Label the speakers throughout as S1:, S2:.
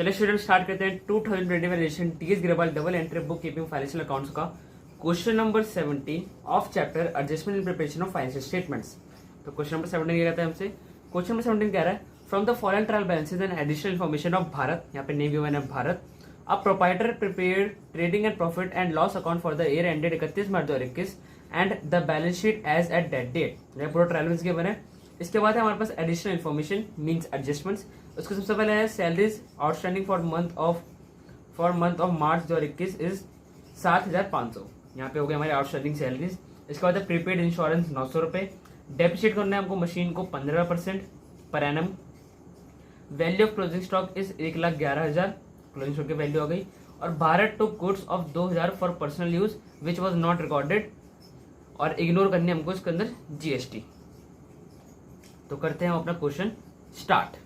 S1: चलिए student start करते हैं 2021 edition TS global double entry book keeping financial accounts का question number 17 of chapter adjustment and preparation of financial statements. तो question number 17 क्या कहता है हमसे, क्वेश्चन नंबर 17 कह रहा है from the following trial balances and additional information of Bharat, यहाँ पे नेम गिवन है Bharat, a proprietor prepared trading and profit and loss account for the year ended 31 March 2021 and the balance sheet as at that date. यह पूरा trial balance given है। इसके बाद है हमारे पास एडिशनल इन्फॉर्मेशन मींस एडजस्टमेंट्स। उसको सबसे पहले है salaries outstanding for month of March 2021 is 7,500। यहाँ पे हो गया हमारे आउटस्टैंडिंग सैलरीज। इसके बाद है प्रीपेड इंश्योरेंस 900 रुपये। डेप्रिशिएट करना है हमको मशीन को 15% पर एनम। Value of closing stock is 1,11,000 closing stock की वैल्यू आ गई। और भारत टू goods of 2,000 for personal use which was not recorded, और इग्नोर करनी है हमको इसके अंदर जीएसटी। तो करते हैं हम अपना क्वेश्चन स्टार्ट।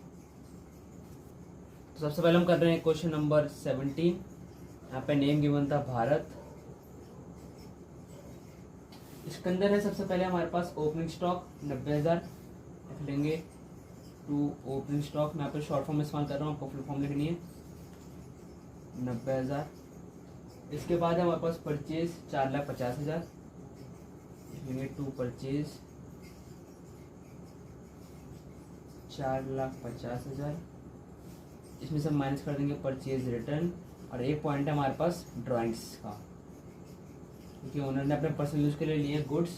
S1: तो सबसे पहले हम कर रहे हैं क्वेश्चन नंबर 17। यहाँ पे नेम गिवन था भारत। इसके अंदर है सबसे पहले हमारे पास ओपनिंग स्टॉक 90,000 लिख लेंगे टू ओपनिंग स्टॉक। मैं यहाँ पे शॉर्ट फॉर्म में इस्तेमाल कर रहा हूँ, आपको फुल फॉर्म लिखनी है 90,000। इसके बाद है हमारे पास परचेज 4,50,000 लिख लेंगे टू परचेज 4,50,000। इसमें से माइनस कर देंगे परचेज रिटर्न। और एक पॉइंट है हमारे पास ड्राइंग्स का, क्योंकि ओनर ने अपने पर्सनल यूज के लिए लिए गुड्स।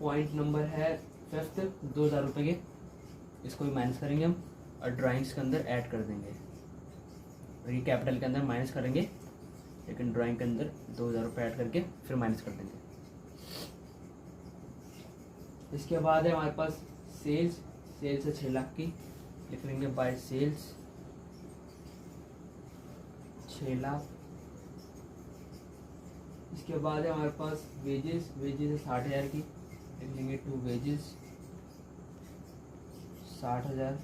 S1: पॉइंट नंबर है 5th 2,000 रुपये के, इसको भी माइनस करेंगे हम और ड्राइंग्स के अंदर ऐड कर देंगे। और ये कैपिटल के अंदर माइनस करेंगे, लेकिन ड्राइंग के अंदर 2,000 रुपये ऐड करके फिर माइनस कर देंगे। इसके बाद है हमारे पास सेल्स है 6 लाख की, लिख लेंगे बाय सेल्स 6 लाख। इसके बाद है हमारे पास वेजेस है 60,000 की, लिख लेंगे टू वेजेस 60,000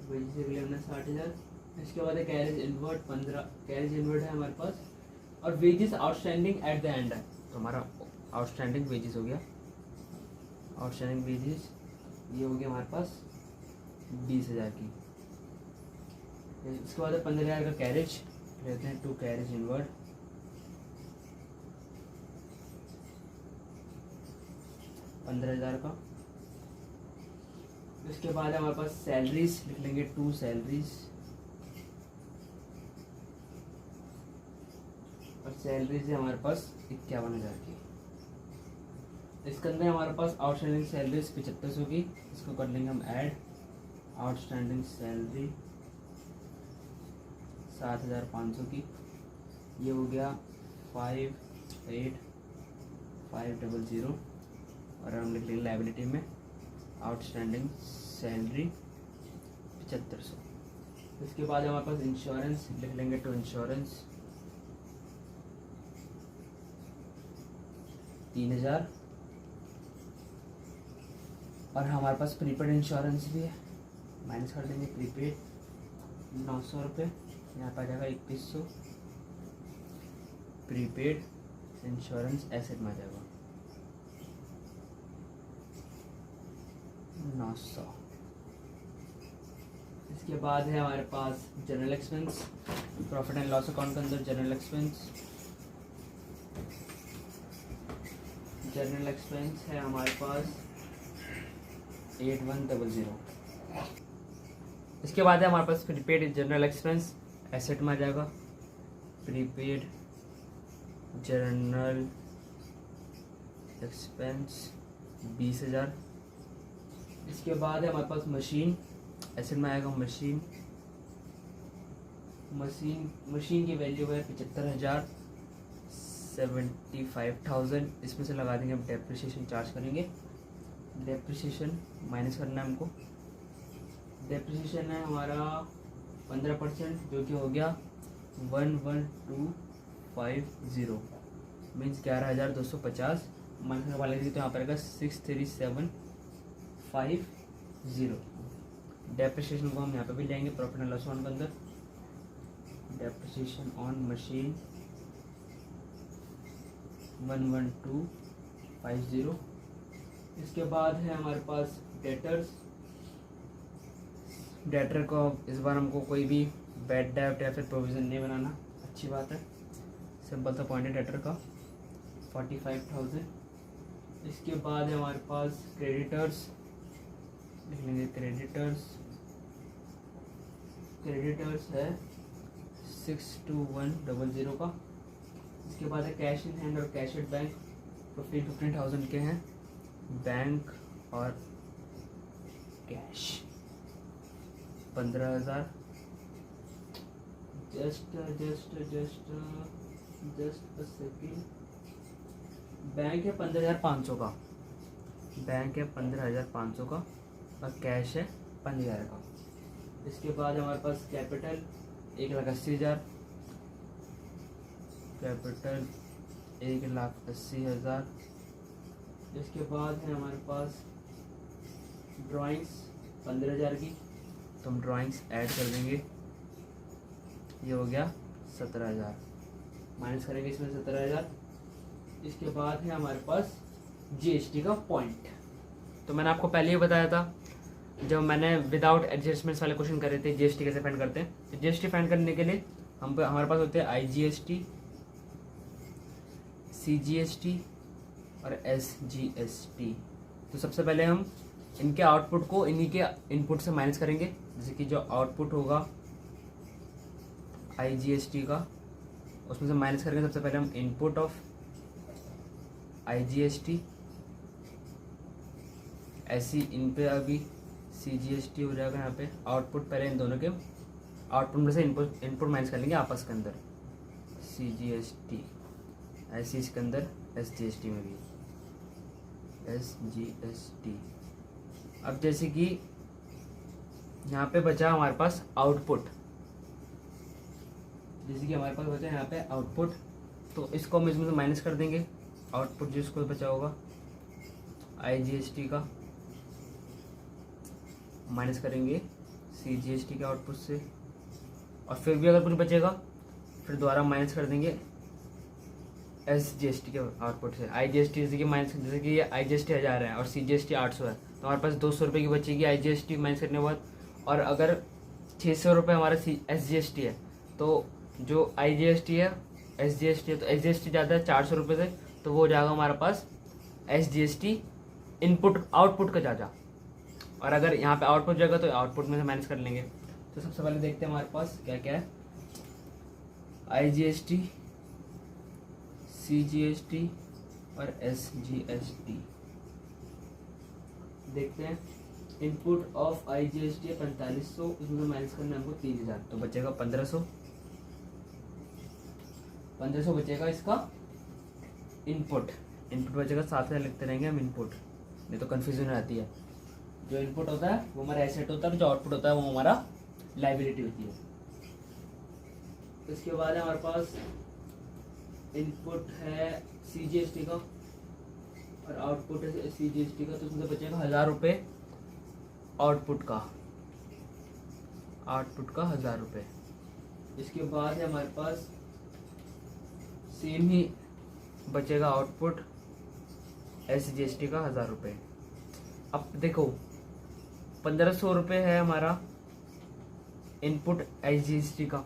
S1: वेजेस लिख लेना 60,000। इसके बाद है कैरेज इनवर्ड 15 कैरेज इनवर्ड है हमारे पास। और wages outstanding at the end है, तो हमारा आउटस्टैंडिंग वेजेस हो गया। आउटस्टैंडिंग वेजेस ये हो गया हमारे पास 20,000 की। इसके बाद 15,000 का कैरेज लेते हैं टू कैरेज इनवर्ड 15,000 का। इसके बाद हमारे पास सैलरीज लिख लेंगे टू सैलरीज, और सैलरीज है हमारे पास 51,000 की। इसके अंदर हमारे पास आउटस्टैंडिंग सैलरीज 7500 की, इसको कर लेंगे हम ऐड। आउटस्टैंडिंग सैलरी 7,500 की, ये हो गया 58,500। और हम लिख लेंगे लाइबिलिटी में आउटस्टैंडिंग सैलरी 7500। इसके बाद हमारे पास इंश्योरेंस लिख लेंगे टू इंश्योरेंस 3,000। और हमारे पास प्रीपेड इंश्योरेंस भी है, माइनस कर देंगे प्रीपेड 900 रुपये, यहाँ पर आ जाएगा 2100। प्रीपेड इंश्योरेंस एसेट में आ जाएगा 900। इसके बाद है हमारे पास general expense, profit and loss account के अंदर जनरल एक्सपेंस है हमारे पास 8100। इसके बाद है हमारे पास प्रीपेड जनरल एक्सपेंस एसेट में आ जाएगा प्रीपेड जनरल एक्सपेंस 20,000। इसके बाद है हमारे पास मशीन एसेट में आएगा मशीन की वैल्यू है 75,000 75,000। इसमें से लगा देंगे हम डेप्रिसिएशन चार्ज करेंगे। डेप्रिसिएशन माइनस करना है हमको। डेप्रिसिएशन है हमारा 15%, जो कि हो गया 11,250 मीन्स 11,250 माइनस करवा लेंगे तो यहाँ पर आएगा 63,750। डेप्रिसिएशन को हम यहाँ पे भी लेंगे प्रॉफिट एंड लॉस अकाउंट के अंदर। Depreciation on machine 11,250। इसके बाद है हमारे पास डेटर्स डेटर को इस बार हमको कोई भी बैड डेब्ट या फिर प्रोविज़न नहीं बनाना, अच्छी बात है। सिंपल सा पॉइंट है डेटर का 45,000। इसके बाद है हमारे पास क्रेडिटर्स, लिख लेंगे क्रेडिटर्स है 62100 का। इसके बाद है कैश इन हैंड और कैश एट बैंक, 15,000 के हैं बैंक और cash 15,000। Just a second, bank है 15,500 का, बैंक है 15,500 का और कैश है 5,000 का। इसके बाद हमारे पास कैपिटल 1,80,000, कैपिटल 1,80,000। इसके बाद है हमारे पास ड्राइंग्स 15,000 की, तो हम ड्राइंग्स ऐड कर देंगे, ये हो गया 17,000, माइनस करेंगे इसमें 17,000। इसके बाद है हमारे पास जीएसटी का पॉइंट। तो मैंने आपको पहले ही बताया था जब मैंने विदाउट एडजस्टमेंट्स वाले क्वेश्चन करे थे जीएसटी कैसे फाइंड करते हैं। तो जीएसटी फाइंड करने के लिए हमारे पास होते हैं आईजीएसटी, सीजीएसटी और एसजीएसटी। तो सबसे पहले हम इनके आउटपुट को इन्हीं के इनपुट से माइनस करेंगे। जैसे कि जो आउटपुट होगा आईजीएसटी का, उसमें से माइनस करेंगे सबसे पहले हम इनपुट ऑफ आईजीएसटी, ऐसी इन पे अभी सीजीएसटी हो जाएगा। यहाँ पे आउटपुट पहले इन दोनों के आउटपुट में से इनपुट माइनस कर लेंगे आपस के अंदर, सीजीएसटी, ऐसी इसके अंदर एसजीएसटी में भी एसजीएसटी। अब जैसे कि यहाँ पे बचा हमारे पास आउटपुट, जैसे कि हमारे पास बचा यहाँ पे आउटपुट, तो इसको हम इसमें से माइनस कर देंगे। आउटपुट जिसको बचा होगा आईजीएसटी का, माइनस करेंगे सीजीएसटी के आउटपुट से, और फिर भी अगर कुछ बचेगा फिर दोबारा माइनस कर देंगे एसजीएसटी के आउटपुट से। आईजीएसटी जैसे कि माइनस, जैसे कि ये आईजीएसटी 1000 है और सीजीएसटी 800 है, तो हमारे पास 200 रुपये की बचेगी आईजीएसटी माइनस करने के बाद। और अगर 600 रुपये हमारा एसजीएसटी है, तो जो आईजीएसटी है एसजीएसटी है, तो एसजीएसटी ज़्यादा है 400 रुपये से, तो वो हो जाएगा हमारे पास एसजीएसटी इनपुट आउटपुट का ज़्यादा। और अगर यहाँ पे आउटपुट जाएगा तो आउटपुट में से माइनस कर लेंगे। तो सबसे पहले देखते हैं हमारे पास क्या क्या है, आईजीएसटी, सीजीएसटी और एसजीएसटी। देखते हैं, इनपुट ऑफ आईजीएसटी है 4500, उसमें माइनस करना है हमको 3,000, तो बचेगा 1500 बचेगा इसका इनपुट बचेगा। साथ में लिखते रहेंगे हम इनपुट, नहीं तो कन्फ्यूजन आती है। जो इनपुट होता है वो हमारा एसेट होता है, जो आउटपुट होता है वो हमारा लायबिलिटी होती है। इसके बाद हमारे पास इनपुट है सीजीएसटी का और आउटपुट है सीजीएसटी का, तो उसमें बचेगा 1,000 रुपये आउटपुट का 1,000 रुपये। इसके बाद है हमारे पास सेम ही बचेगा आउटपुट एसजीएसटी का 1,000 रुपये। अब देखो 1,500 रुपये है हमारा इनपुट एसजीएसटी का,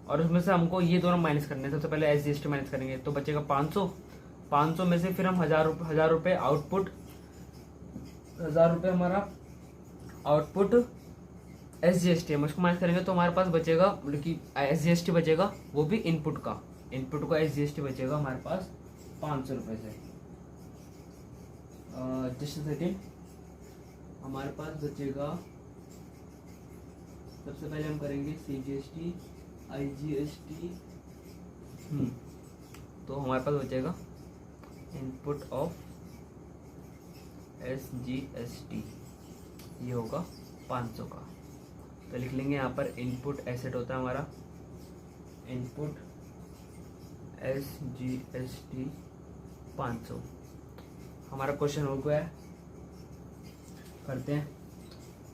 S1: और उसमें से हमको ये दोनों माइनस करने हैं। सबसे पहले एसजीएसटी माइनस करेंगे तो बचेगा 500 में से फिर हम 1,000 रुपये आउटपुट, 1,000 रुपये हमारा आउटपुट एसजीएसटी है, उसको माइनस करेंगे तो हमारे पास बचेगा, मतलब कि एसजीएसटी बचेगा वो भी इनपुट का एसजीएसटी बचेगा हमारे पास 500 रुपये से। जस्ट सेकेंड, हमारे पास बचेगा, सबसे पहले हम करेंगे सीजीएसटी आईजीएसटी, तो हमारे पास बचेगा इनपुट ऑफ एसजीएसटी, ये होगा 500 का। तो लिख लेंगे यहाँ पर इनपुट एसेट होता है हमारा, इनपुट एसजीएसटी 500। हमारा क्वेश्चन हो गया है, करते हैं।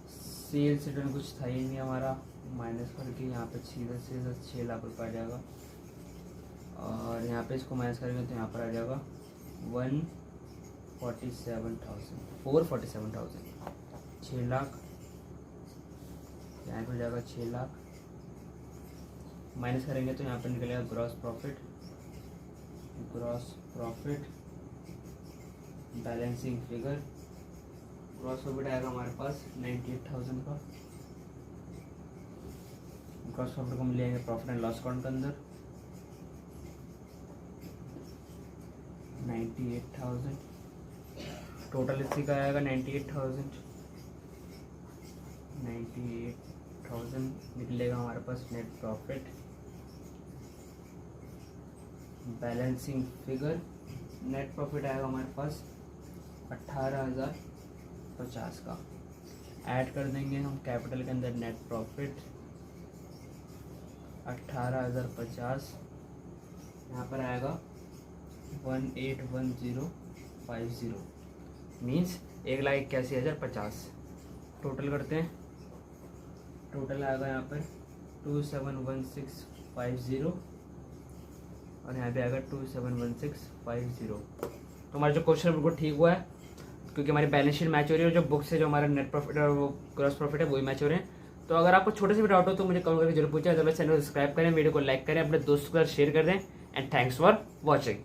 S1: सेल्स रिटर्न कुछ था ही नहीं हमारा, माइनस करके यहाँ पे सीधा 6 लाख रुपये आ जाएगा, और यहाँ पे इसको माइनस करेंगे तो यहाँ पर आ जाएगा 447,000, 6 लाख यहाँ पे हो जाएगा 6 लाख, माइनस करेंगे तो यहाँ पर निकलेगा gross profit, balancing figure. Gross profit आएगा हमारे पास 98,000 का। ग्रॉस प्रॉफिट को हम लेंगे प्रॉफिट एंड लॉस अकाउंट के अंदर, 98,000। टोटल इसी का आएगा 98,000 निकलेगा हमारे पास net profit. Balancing figure, net profit आएगा हमारे पास 18,050 का। ऐड कर देंगे हम कैपिटल के अंदर नेट प्रॉफिट 18,050, यहाँ पर आएगा 181050, मीन्स 1,81,050। टोटल करते हैं, टोटल आएगा यहाँ पर 271650 और यहाँ पे आएगा 271650। तो हमारा जो क्वेश्चन बिल्कुल ठीक हुआ है, क्योंकि हमारी बैलेंस शीट मैच हो रही है और जो बुक से जो हमारा नेट प्रॉफिट और वो ग्रॉस प्रॉफिट है वही मैच हो रहे हैं। तो अगर आपको छोटे से भी डाउट हो तो मुझे कमेंट करके जरूर पूछें। अदरवाइज चैनल को सब्सक्राइब करें, वीडियो को लाइक करें, अपने दोस्तों के साथ शेयर कर दें। And thanks for watching.